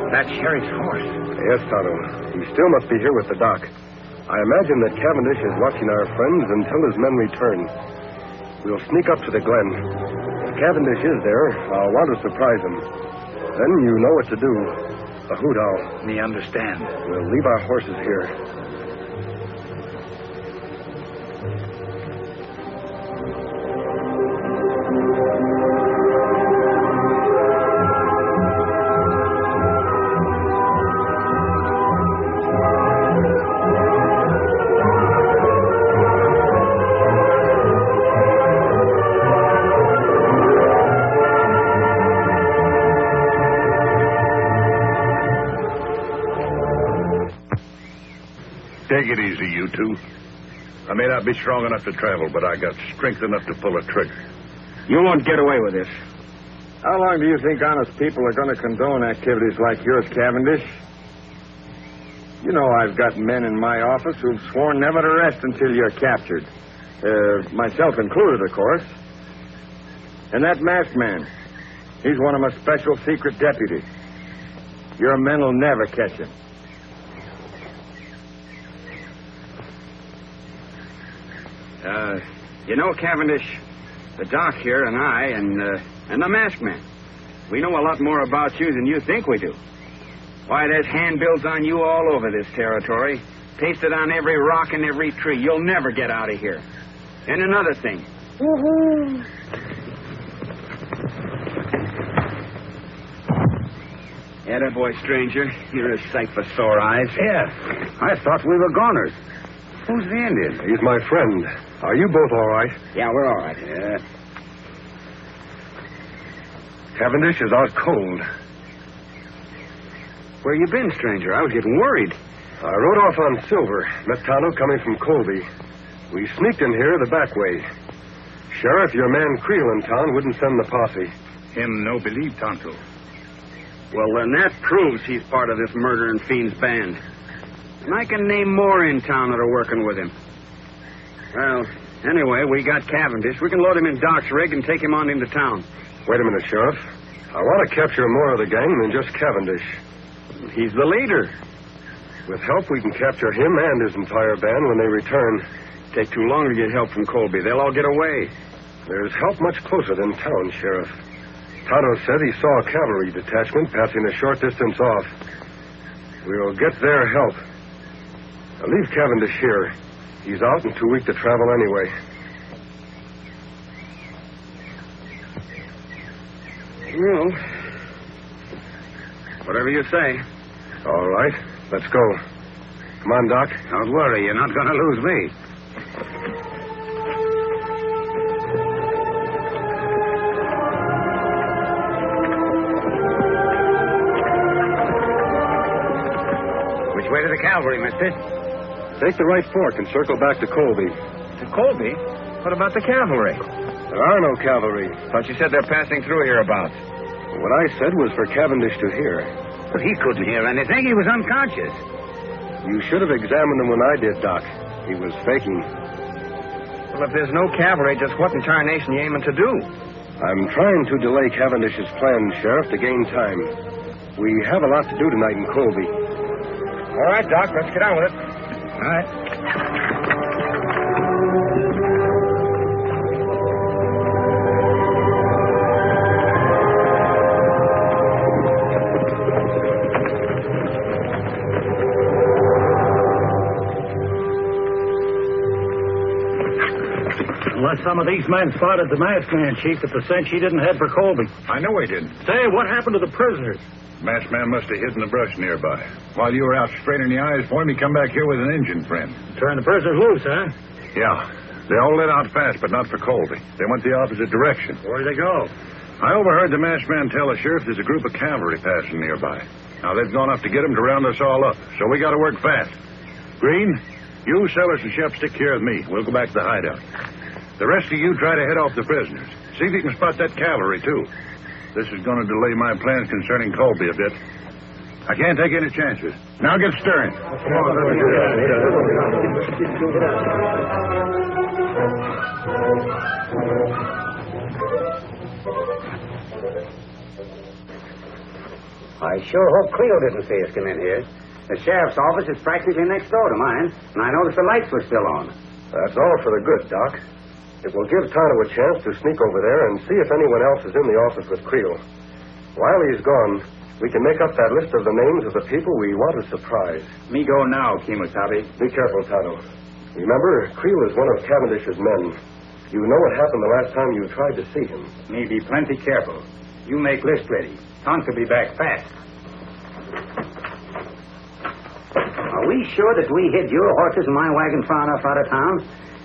That's Sheriff's horse. Yes, Tonto. He still must be here with the doc. I imagine that Cavendish is watching our friends until his men return. We'll sneak up to the glen. If Cavendish is there, I'll want to surprise him. Then you know what to do. A hoot owl. Me understand. We'll leave our horses here. Take it easy, you two. I may not be strong enough to travel, but I got strength enough to pull a trigger. You won't get away with this. How long do you think honest people are going to condone activities like yours, Cavendish? You know I've got men in my office who've sworn never to rest until you're captured. Myself included, of course. And that masked man, he's one of my special secret deputies. Your men will never catch him. You know, Cavendish, the doc here and I and the masked man, we know a lot more about you than you think we do. Why, there's handbills on you all over this territory, pasted on every rock and every tree. You'll never get out of here. And another thing. Woohoo! Attaboy, stranger. You're a sight for sore eyes. Yeah. I thought we were goners. Who's the Indian? He's my friend. Are you both all right? Yeah, we're all right. Yeah. Cavendish is out cold. Where you been, stranger? I was getting worried. I rode off on Silver. Met Tonto coming from Colby. We sneaked in here the back way. Sheriff, your man Creel in town wouldn't send the posse. Him no believe Tonto. Well, then that proves he's part of this murdering fiend's band. And I can name more in town that are working with him. Well, anyway, we got Cavendish. We can load him in Doc's rig and take him on into town. Wait a minute, Sheriff. I want to capture more of the gang than just Cavendish. He's the leader. With help, we can capture him and his entire band when they return. Take too long to get help from Colby. They'll all get away. There's help much closer than town, Sheriff. Tonto said he saw a cavalry detachment passing a short distance off. We'll get their help. Now leave Cavendish here. He's out and too weak to travel anyway. Well, whatever you say. All right, let's go. Come on, Doc. Don't worry, you're not going to lose me. Which way to the cavalry, mister? Take the right fork and circle back to Colby. To Colby? What about the cavalry? There are no cavalry. Thought you said they're passing through hereabouts. What I said was for Cavendish to hear. But he couldn't hear anything. He was unconscious. You should have examined him when I did, Doc. He was faking. Well, if there's no cavalry, just what in tarnation you aiming to do? I'm trying to delay Cavendish's plans, Sheriff, to gain time. We have a lot to do tonight in Colby. All right, Doc, let's get on with it. All right. some of these men spotted the masked man, Chief, at the cinch he didn't head for Colby. I know he didn't. Say, what happened to the prisoners? Masked man must have hid in the brush nearby. While you were out straining the eyes for him, he come back here with an Indian friend. Turn the prisoners loose, huh? Yeah. They all let out fast, but not for Colby. They went the opposite direction. Where'd they go? I overheard the masked man tell the sheriff there's a group of cavalry passing nearby. Now, they've gone up to get him to round us all up, so we got to work fast. Green, you, Sellers, and Shep stick here with me. We'll go back to the hideout. The rest of you try to head off the prisoners. See if you can spot that cavalry, too. This is going to delay my plans concerning Colby a bit. I can't take any chances. Now get stirring. Come on, I sure hope Cleo didn't see us come in here. The sheriff's office is practically next door to mine, and I noticed the lights were still on. That's all for the good, Doc. It will give Tonto a chance to sneak over there and see if anyone else is in the office with Creel. While he's gone, we can make up that list of the names of the people we want to surprise. Me go now, Kemosabe. Be careful, Tonto. Remember, Creel is one of Cavendish's men. You know what happened the last time you tried to see him. Me be plenty careful. You make list ready. Tonto be back fast. Are we sure that we hid your horses and my wagon far enough out of town?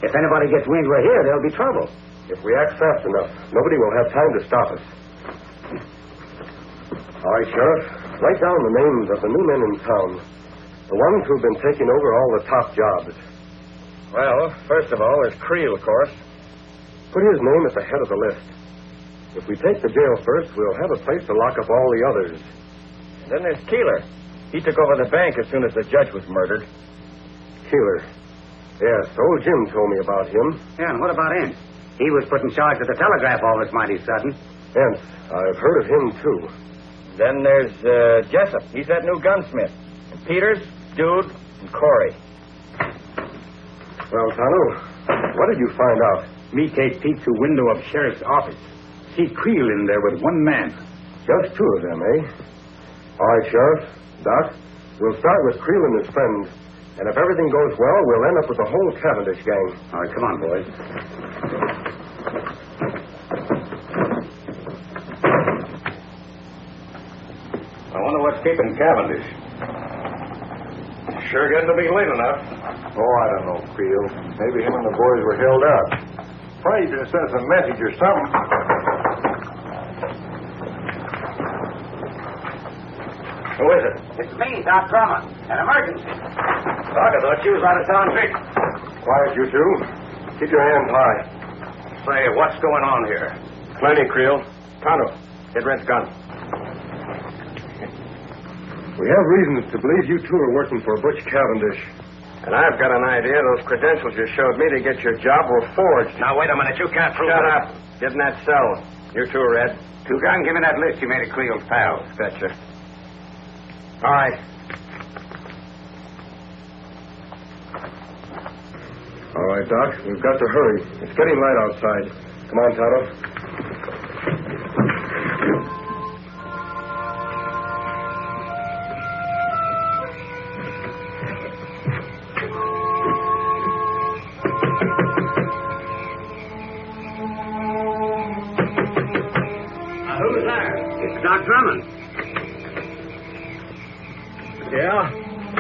If anybody gets wind we're here, there'll be trouble. If we act fast enough, nobody will have time to stop us. All right, Sheriff. Write down the names of the new men in town. The ones who've been taking over all the top jobs. Well, first of all, there's Creel, of course. Put his name at the head of the list. If we take the jail first, we'll have a place to lock up all the others. Then there's Keeler. He took over the bank as soon as the judge was murdered. Keeler. Yes, old Jim told me about him. Yeah, and what about him? He was put in charge of the telegraph office mighty sudden. Yes, I've heard of him, too. Then there's Jessup. He's that new gunsmith. And Peters, Dude, and Corey. Well, Tonto, what did you find out? Me take peek through window of sheriff's office. See Creel in there with one man. Just two of them, eh? All right, Sheriff. Doc, we'll start with Creel and his friends. And if everything goes well, we'll end up with the whole Cavendish gang. All right, come on, boys. I wonder what's keeping Cavendish. Sure getting to be late enough. Oh, I don't know, Creel. Maybe him and the boys were held up. Probably just sent us a message or something. Who is it? It's me, Doc Drummond. An emergency. Doc, I thought you was out of town fixed. Quiet, you two. Keep your hands high. Say, what's going on here? Plenty, Creel. Tonto, get Red's gun. We have reasons to believe you two are working for Butch Cavendish. And I've got an idea those credentials you showed me to get your job were forged. Now, wait a minute. You can't prove Shut it. up. Get in that cell. You too, Red. Two-Gun, give me that list you made of Creel's pals. Betcha. All right. All right, Doc. We've got to hurry. It's getting light outside. Come on, Tonto. Who's there? It's Doc Drummond. Yeah?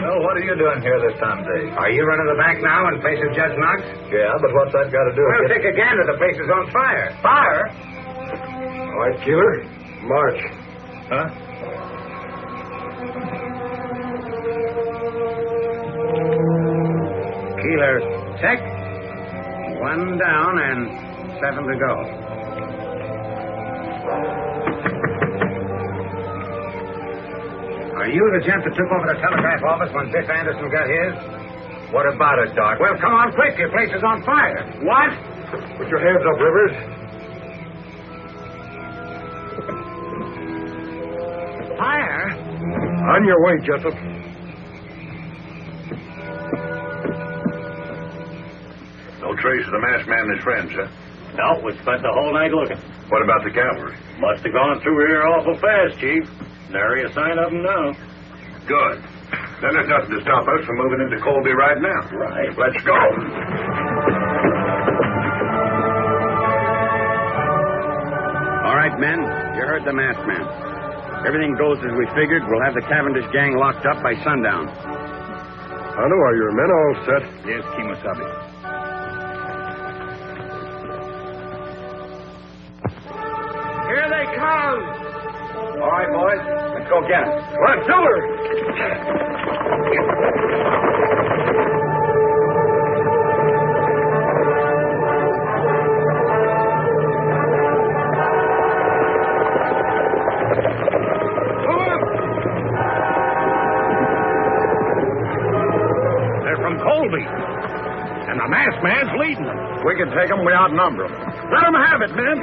Well, what are you doing here this time of day? Are you running the bank now in place of Judge Knox? Yeah, but what's that got to do Well, with it? take a gander. The place is on fire. Fire? All right, Keeler. March. Huh? Keeler, check. 1 down and 7 to go. Are you the gent that took over the telegraph office when Biff Anderson got his? What about it, Doc? Well, come on quick. Your place is on fire. What? Put your hands up, Rivers. Fire? On your way, Jessup. No trace of the masked man and his friends, huh? No, we spent the whole night looking. What about the cavalry? Must have gone through here awful fast, Chief. Nary a sign of them now. Good. Then there's nothing to stop us from moving into Colby right now. Right. Let's go. men, you heard the masked man. Everything goes as we figured. We'll have the Cavendish gang locked up by sundown. Tonto, are your men all set? Yes, Kimosabe. Here they come! All right, boys. Let's go get them. What? Silver! Colby. And the masked man's leading them. We can take them, we outnumber them. Let them have it, men.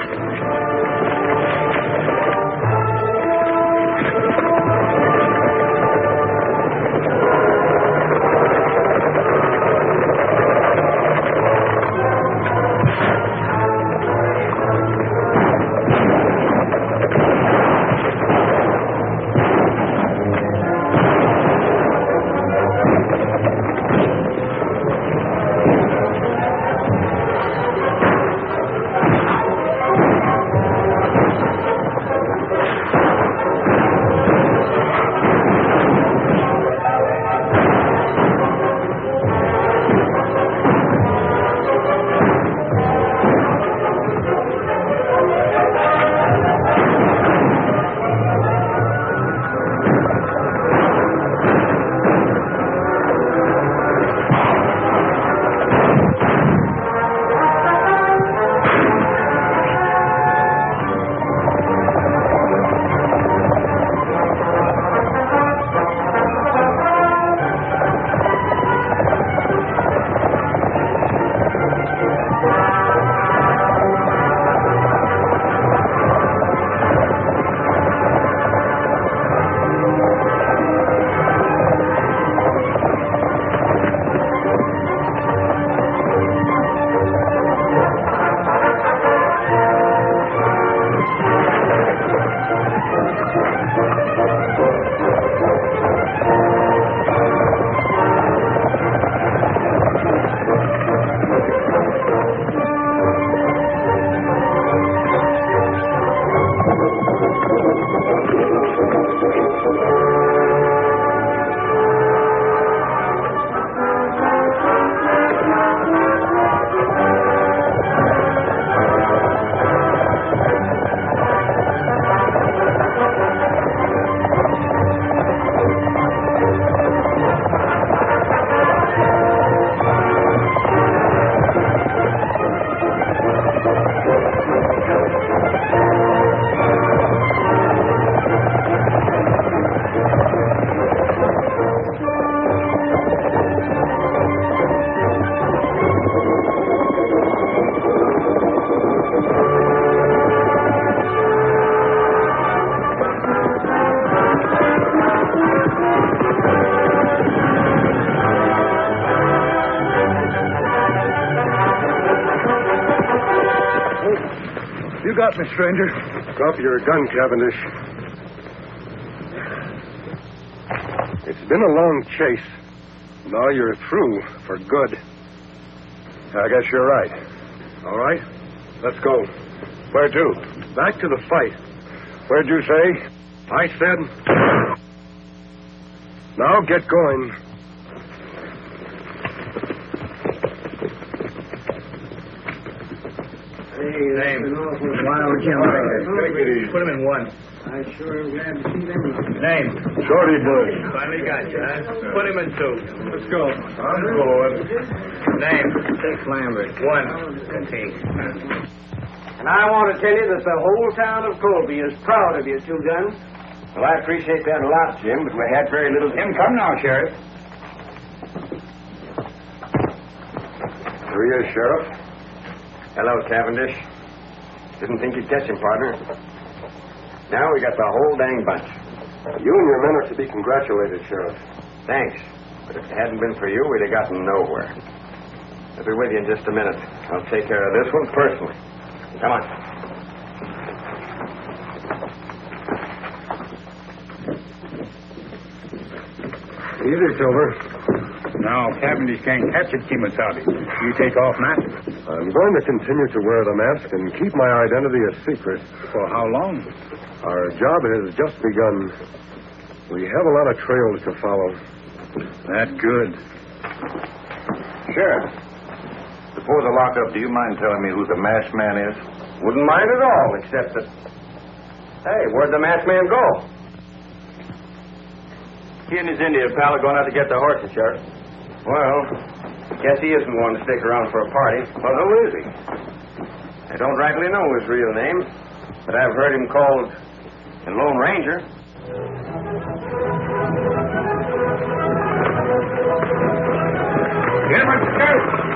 You got me, stranger. Drop your gun, Cavendish. It's been a long chase. Now you're through for good. I guess you're right. All right, let's go. Where to? Back to the fight. Where'd you say? I said... Now get going. Name. Wild Jim. Put him in one. I sure am glad to see them. Name. Shorty Bush. Finally got you, huh? Put him in two. Let's go. I'm going. Name. Take Lambert. One. And I want to tell you that the whole town of Colby is proud of you, Two Guns. Well, I appreciate that a lot, Jim, but we had very little... Jim, come now, Sheriff. Here he is, Sheriff. Hello, Cavendish. Didn't think you'd catch him, partner. Now we got the whole dang bunch. You and your men are to be congratulated, Sheriff. Thanks. But if it hadn't been for you, we'd have gotten nowhere. I'll be with you in just a minute. I'll take care of this one personally. Come on. Easy, Silver. Now, Cavendish can't catch it, Kimosabe. You take off, Matt. I'm going to continue to wear the mask and keep my identity a secret. For how long? Our job has just begun. We have a lot of trails to follow. That good. Sheriff, before the lockup, do you mind telling me who the masked man is? Wouldn't mind at all, except that... Hey, where'd the masked man go? He and his Indian pal are going out to get the horses, Sheriff. Well, guess he isn't one to stick around for a party. Well, who is he? I don't rightly know his real name, but I've heard him called the Lone Ranger. Get him, Sheriff!